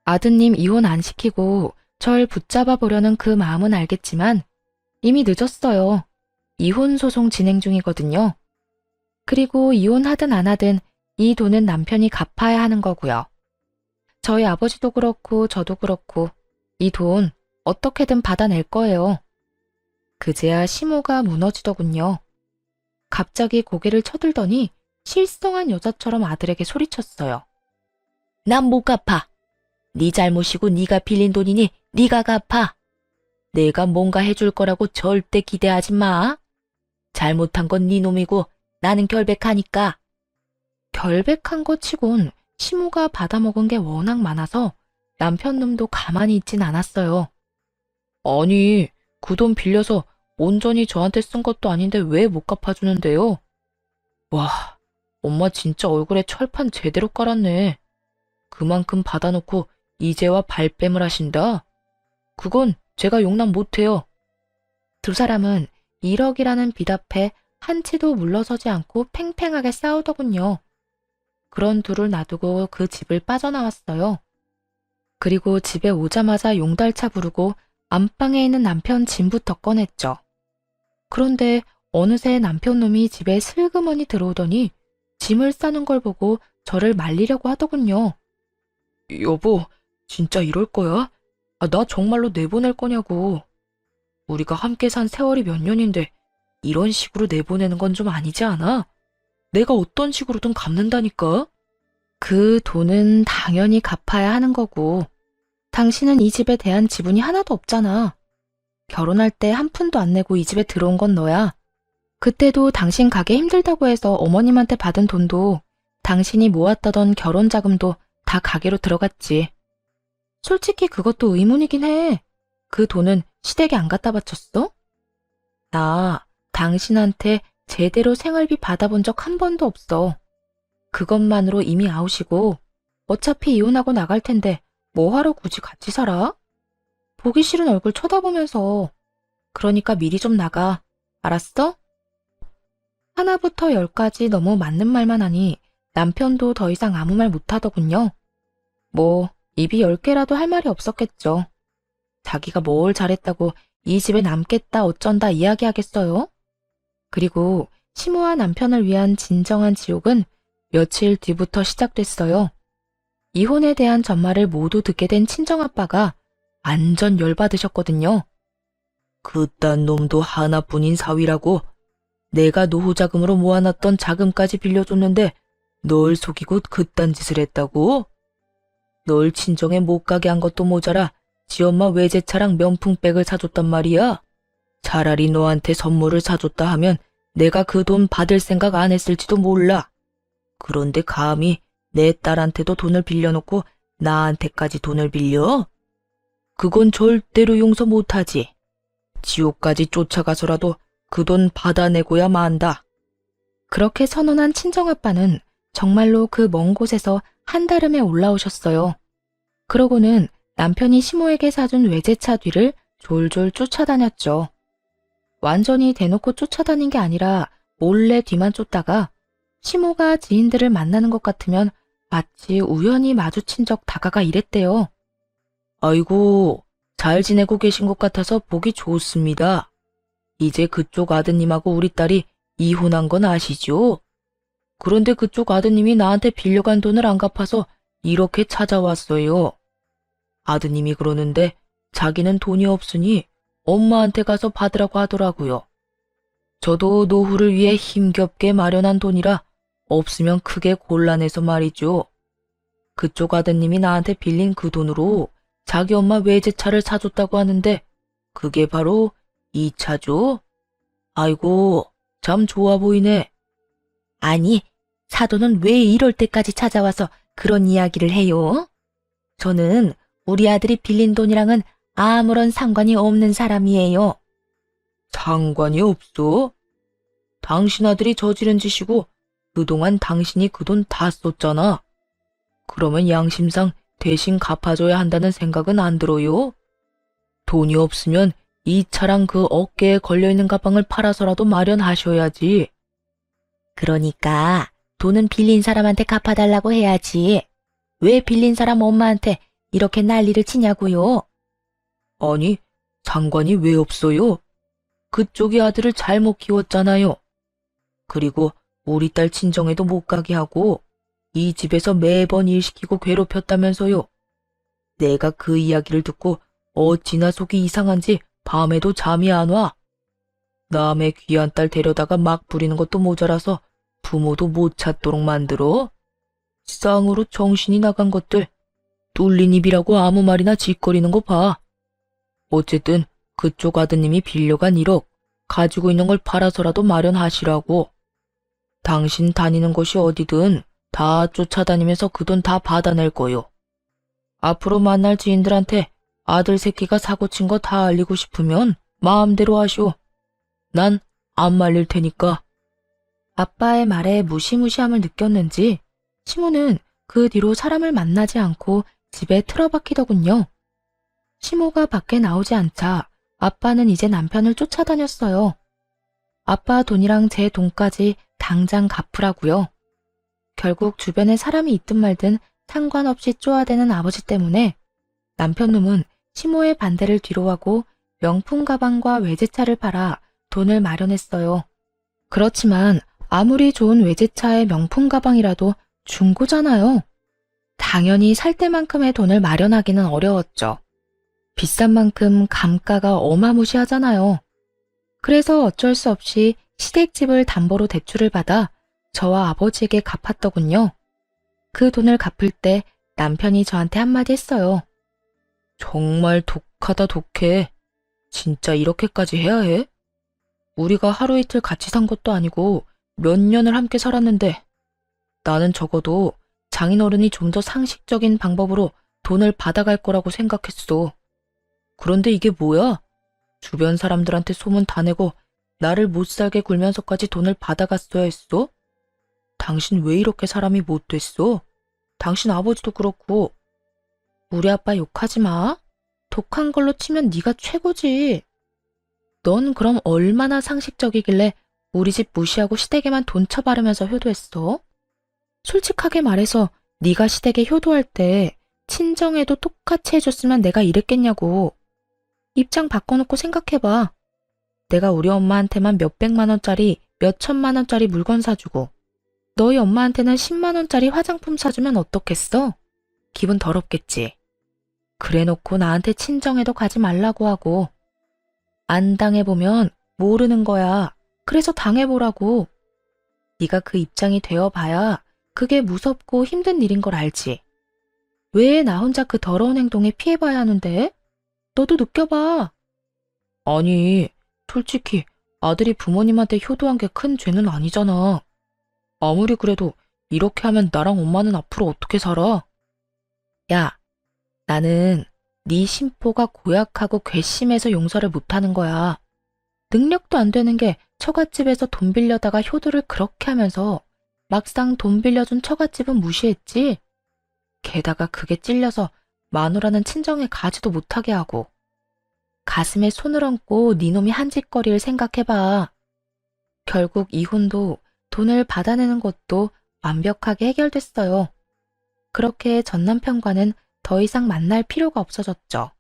S1: 아드님 이혼 안 시키고 절 붙잡아 보려는 그 마음은 알겠지만 이미 늦었어요. 이혼 소송 진행 중이거든요. 그리고 이혼하든 안 하든 이 돈은 남편이 갚아야 하는 거고요. 저희 아버지도 그렇고 저도 그렇고 이 돈 어떻게든 받아낼 거예요. 그제야 심호가 무너지더군요. 갑자기 고개를 쳐들더니 실성한 여자처럼 아들에게 소리쳤어요. 난 못 갚아. 네 잘못이고 네가 빌린 돈이니 네가 갚아. 내가 뭔가 해줄 거라고 절대 기대하지 마. 잘못한 건 네 놈이고 나는 결백하니까. 결백한 것 치곤 심호가 받아먹은 게 워낙 많아서 남편 놈도 가만히 있진 않았어요. 아니, 그 돈 빌려서 온전히 저한테 쓴 것도 아닌데 왜 못 갚아주는데요? 와, 엄마 진짜 얼굴에 철판 제대로 깔았네. 그만큼 받아놓고 이제와 발뺌을 하신다? 그건 제가 용납 못해요. 두 사람은 1억이라는 빚 앞에 한치도 물러서지 않고 팽팽하게 싸우더군요. 그런 둘을 놔두고 그 집을 빠져나왔어요. 그리고 집에 오자마자 용달차 부르고 안방에 있는 남편 짐부터 꺼냈죠. 그런데 어느새 남편 놈이 집에 슬그머니 들어오더니 짐을 싸는 걸 보고 저를 말리려고 하더군요. 여보, 진짜 이럴 거야? 나 정말로 내보낼 거냐고. 우리가 함께 산 세월이 몇 년인데 이런 식으로 내보내는 건 좀 아니지 않아? 내가 어떤 식으로든 갚는다니까? 그 돈은 당연히 갚아야 하는 거고 당신은 이 집에 대한 지분이 하나도 없잖아. 결혼할 때 한 푼도 안 내고 이 집에 들어온 건 너야. 그때도 당신 가게 힘들다고 해서 어머님한테 받은 돈도 당신이 모았다던 결혼 자금도 다 가게로 들어갔지. 솔직히 그것도 의문이긴 해. 그 돈은 시댁에 안 갖다 바쳤어? 나 당신한테 제대로 생활비 받아본 적 한 번도 없어. 그것만으로 이미 아웃이고 어차피 이혼하고 나갈 텐데 뭐하러 굳이 같이 살아? 보기 싫은 얼굴 쳐다보면서. 그러니까 미리 좀 나가. 알았어? 하나부터 열까지 너무 맞는 말만 하니 남편도 더 이상 아무 말 못하더군요. 뭐 입이 10개라도 할 말이 없었겠죠. 자기가 뭘 잘했다고 이 집에 남겠다 어쩐다 이야기하겠어요? 그리고 심호와 남편을 위한 진정한 지옥은 며칠 뒤부터 시작됐어요. 이혼에 대한 전말을 모두 듣게 된 친정아빠가 완전 열받으셨거든요. 그딴 놈도 하나뿐인 사위라고. 내가 노후자금으로 모아놨던 자금까지 빌려줬는데 널 속이고 그딴 짓을 했다고? 널 친정에 못 가게 한 것도 모자라 지엄마 외제차랑 명품백을 사줬단 말이야. 차라리 너한테 선물을 사줬다 하면 내가 그 돈 받을 생각 안 했을지도 몰라. 그런데 감히 내 딸한테도 돈을 빌려놓고 나한테까지 돈을 빌려? 그건 절대로 용서 못하지. 지옥까지 쫓아가서라도 그 돈 받아내고야 만다. 그렇게 선언한 친정아빠는 정말로 그 먼 곳에서 한달음에 올라오셨어요. 그러고는 남편이 시모에게 사준 외제차 뒤를 졸졸 쫓아다녔죠. 완전히 대놓고 쫓아다닌 게 아니라 몰래 뒤만 쫓다가 시모가 지인들을 만나는 것 같으면 마치 우연히 마주친 적 다가가 이랬대요. 아이고, 잘 지내고 계신 것 같아서 보기 좋습니다. 이제 그쪽 아드님하고 우리 딸이 이혼한 건 아시죠? 그런데 그쪽 아드님이 나한테 빌려간 돈을 안 갚아서 이렇게 찾아왔어요. 아드님이 그러는데 자기는 돈이 없으니 엄마한테 가서 받으라고 하더라고요. 저도 노후를 위해 힘겹게 마련한 돈이라 없으면 크게 곤란해서 말이죠. 그쪽 아드님이 나한테 빌린 그 돈으로 자기 엄마 외제차를 사줬다고 하는데 그게 바로 이 차죠? 아이고, 참 좋아 보이네. 아니, 사돈은 왜 이럴 때까지 찾아와서 그런 이야기를 해요? 저는 우리 아들이 빌린 돈이랑은 아무런 상관이 없는 사람이에요. 상관이 없어? 당신 아들이 저지른 짓이고 그동안 당신이 그 돈 다 썼잖아. 그러면 양심상 대신 갚아줘야 한다는 생각은 안 들어요? 돈이 없으면 이 차랑 그 어깨에 걸려있는 가방을 팔아서라도 마련하셔야지. 그러니까 돈은 빌린 사람한테 갚아달라고 해야지. 왜 빌린 사람 엄마한테 이렇게 난리를 치냐고요? 아니, 상관이 왜 없어요? 그쪽이 아들을 잘못 키웠잖아요. 그리고 우리 딸 친정에도 못 가게 하고
S2: 이 집에서 매번 일 시키고 괴롭혔다면서요. 내가 그 이야기를 듣고 어찌나 속이 이상한지 밤에도 잠이 안 와. 남의 귀한 딸 데려다가 막 부리는 것도 모자라서 부모도 못 찾도록 만들어. 쌍으로 정신이 나간 것들. 뚫린 입이라고 아무 말이나 짓거리는 거 봐. 어쨌든 그쪽 아드님이 빌려간 1억 가지고 있는 걸 팔아서라도 마련하시라고. 당신 다니는 곳이 어디든 다 쫓아다니면서 그 돈 다 받아낼 거요. 앞으로 만날 지인들한테 아들 새끼가 사고친 거 다 알리고 싶으면 마음대로 하시오. 난 안 말릴 테니까.
S1: 아빠의 말에 무시무시함을 느꼈는지 시모는 그 뒤로 사람을 만나지 않고 집에 틀어박히더군요. 시모가 밖에 나오지 않자 아빠는 이제 남편을 쫓아다녔어요. 아빠 돈이랑 제 돈까지 당장 갚으라고요. 결국 주변에 사람이 있든 말든 상관없이 쪼아대는 아버지 때문에 남편 놈은 시모의 반대를 뒤로하고 명품 가방과 외제차를 팔아 돈을 마련했어요. 그렇지만 아무리 좋은 외제차의 명품 가방이라도 중고잖아요. 당연히 살 때만큼의 돈을 마련하기는 어려웠죠. 비싼 만큼 감가가 어마무시하잖아요. 그래서 어쩔 수 없이 시댁집을 담보로 대출을 받아 저와 아버지에게 갚았더군요. 그 돈을 갚을 때 남편이 저한테 한마디 했어요.
S2: 정말 독하다 독해. 진짜 이렇게까지 해야 해? 우리가 하루 이틀 같이 산 것도 아니고 몇 년을 함께 살았는데 나는 적어도 장인어른이 좀 더 상식적인 방법으로 돈을 받아갈 거라고 생각했어. 그런데 이게 뭐야? 주변 사람들한테 소문 다 내고 나를 못 살게 굴면서까지 돈을 받아갔어야 했어? 당신 왜 이렇게 사람이 못 됐어? 당신 아버지도 그렇고.
S1: 우리 아빠 욕하지 마. 독한 걸로 치면 네가 최고지. 넌 그럼 얼마나 상식적이길래 우리 집 무시하고 시댁에만 돈 쳐바르면서 효도했어? 솔직하게 말해서 네가 시댁에 효도할 때 친정에도 똑같이 해줬으면 내가 이랬겠냐고. 입장 바꿔놓고 생각해봐. 내가 우리 엄마한테만 몇백만 원짜리, 몇천만 원짜리 물건 사주고 너희 엄마한테는 10만 원짜리 화장품 사주면 어떻겠어? 기분 더럽겠지. 그래놓고 나한테 친정에도 가지 말라고 하고. 안 당해보면 모르는 거야. 그래서 당해보라고. 네가 그 입장이 되어봐야 그게 무섭고 힘든 일인 걸 알지. 왜 나 혼자 그 더러운 행동에 피해봐야 하는데? 너도 느껴봐.
S2: 아니, 솔직히 아들이 부모님한테 효도한 게 큰 죄는 아니잖아. 아무리 그래도 이렇게 하면 나랑 엄마는 앞으로 어떻게 살아?
S1: 야, 나는 네 심보가 고약하고 괘씸해서 용서를 못하는 거야. 능력도 안 되는 게 처갓집에서 돈 빌려다가 효도를 그렇게 하면서 막상 돈 빌려준 처갓집은 무시했지. 게다가 그게 찔려서 마누라는 친정에 가지도 못하게 하고. 가슴에 손을 얹고 네 놈이 한 짓거리를 생각해봐. 결국 이혼도 돈을 받아내는 것도 완벽하게 해결됐어요. 그렇게 전 남편과는 더 이상 만날 필요가 없어졌죠.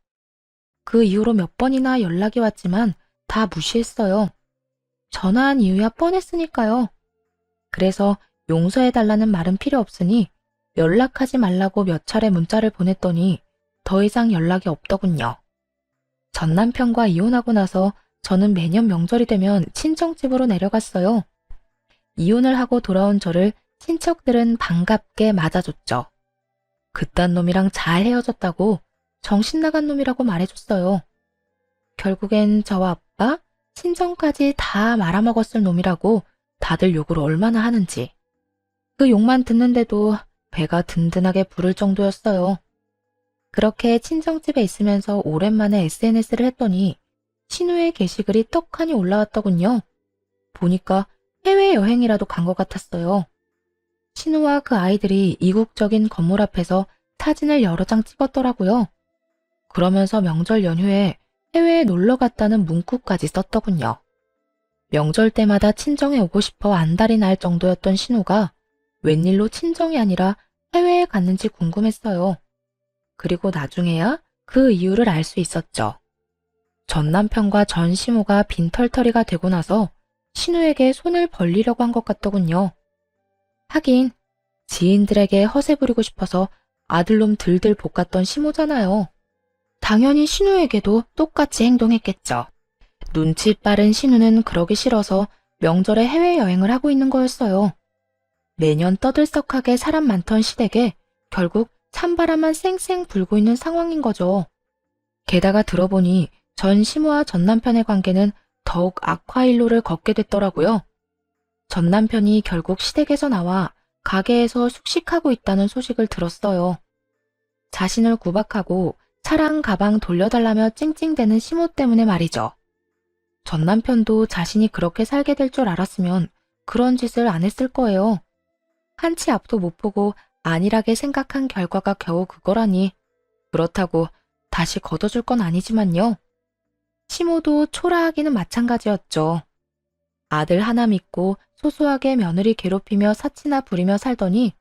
S1: 그 이후로 몇 번이나 연락이 왔지만 다 무시했어요. 전화한 이유야 뻔했으니까요. 그래서 용서해달라는 말은 필요 없으니 연락하지 말라고 몇 차례 문자를 보냈더니 더 이상 연락이 없더군요. 전 남편과 이혼하고 나서 저는 매년 명절이 되면 친정집으로 내려갔어요. 이혼을 하고 돌아온 저를 친척들은 반갑게 맞아줬죠. 그딴 놈이랑 잘 헤어졌다고 정신 나간 놈이라고 말해줬어요. 결국엔 저와 아빠, 친정까지 다 말아먹었을 놈이라고 다들 욕을 얼마나 하는지. 그 욕만 듣는데도 배가 든든하게 부를 정도였어요. 그렇게 친정집에 있으면서 오랜만에 SNS를 했더니 신우의 게시글이 떡하니 올라왔더군요. 보니까 해외여행이라도 간 것 같았어요. 신우와 그 아이들이 이국적인 건물 앞에서 사진을 여러 장 찍었더라고요. 그러면서 명절 연휴에 해외에 놀러 갔다는 문구까지 썼더군요. 명절 때마다 친정에 오고 싶어 안달이 날 정도였던 신우가 웬일로 친정이 아니라 해외에 갔는지 궁금했어요. 그리고 나중에야 그 이유를 알 수 있었죠. 전 남편과 전 시모가 빈털터리가 되고 나서 신우에게 손을 벌리려고 한 것 같더군요. 하긴 지인들에게 허세 부리고 싶어서 아들놈 들들 볶았던 시모잖아요. 당연히 신우에게도 똑같이 행동했겠죠. 눈치 빠른 신우는 그러기 싫어서 명절에 해외여행을 하고 있는 거였어요. 매년 떠들썩하게 사람 많던 시댁에 결국 찬바람만 쌩쌩 불고 있는 상황인 거죠. 게다가 들어보니 전 시모와 전 남편의 관계는 더욱 악화일로를 걷게 됐더라고요. 전 남편이 결국 시댁에서 나와 가게에서 숙식하고 있다는 소식을 들었어요. 자신을 구박하고 차랑 가방 돌려달라며 찡찡대는 시모 때문에 말이죠. 전 남편도 자신이 그렇게 살게 될 줄 알았으면 그런 짓을 안 했을 거예요. 한치 앞도 못 보고 안일하게 생각한 결과가 겨우 그거라니. 그렇다고 다시 걷어줄 건 아니지만요. 시모도 초라하기는 마찬가지였죠. 아들 하나 믿고 소소하게 며느리 괴롭히며 사치나 부리며 살더니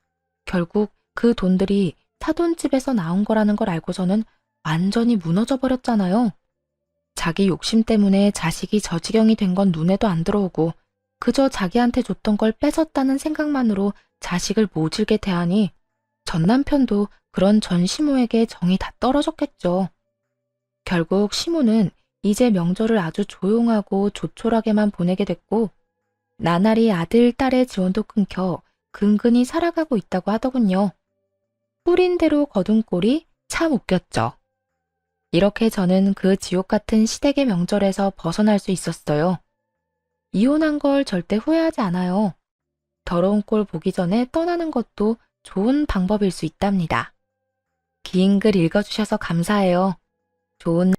S1: 결국 그 돈들이 사돈집에서 나온 거라는 걸 알고서는 완전히 무너져 버렸잖아요. 자기 욕심 때문에 자식이 저 지경이 된 건 눈에도 안 들어오고 그저 자기한테 줬던 걸 뺏었다는 생각만으로 자식을 모질게 대하니 전 남편도 그런 전 시모에게 정이 다 떨어졌겠죠. 결국 시모는 이제 명절을 아주 조용하고 조촐하게만 보내게 됐고 나날이 아들, 딸의 지원도 끊겨 근근히 살아가고 있다고 하더군요. 뿌린 대로 거둔 꼴이 참 웃겼죠. 이렇게 저는 그 지옥 같은 시댁의 명절에서 벗어날 수 있었어요. 이혼한 걸 절대 후회하지 않아요. 더러운 꼴 보기 전에 떠나는 것도 좋은 방법일 수 있답니다. 긴 글 읽어주셔서 감사해요. 좋은 날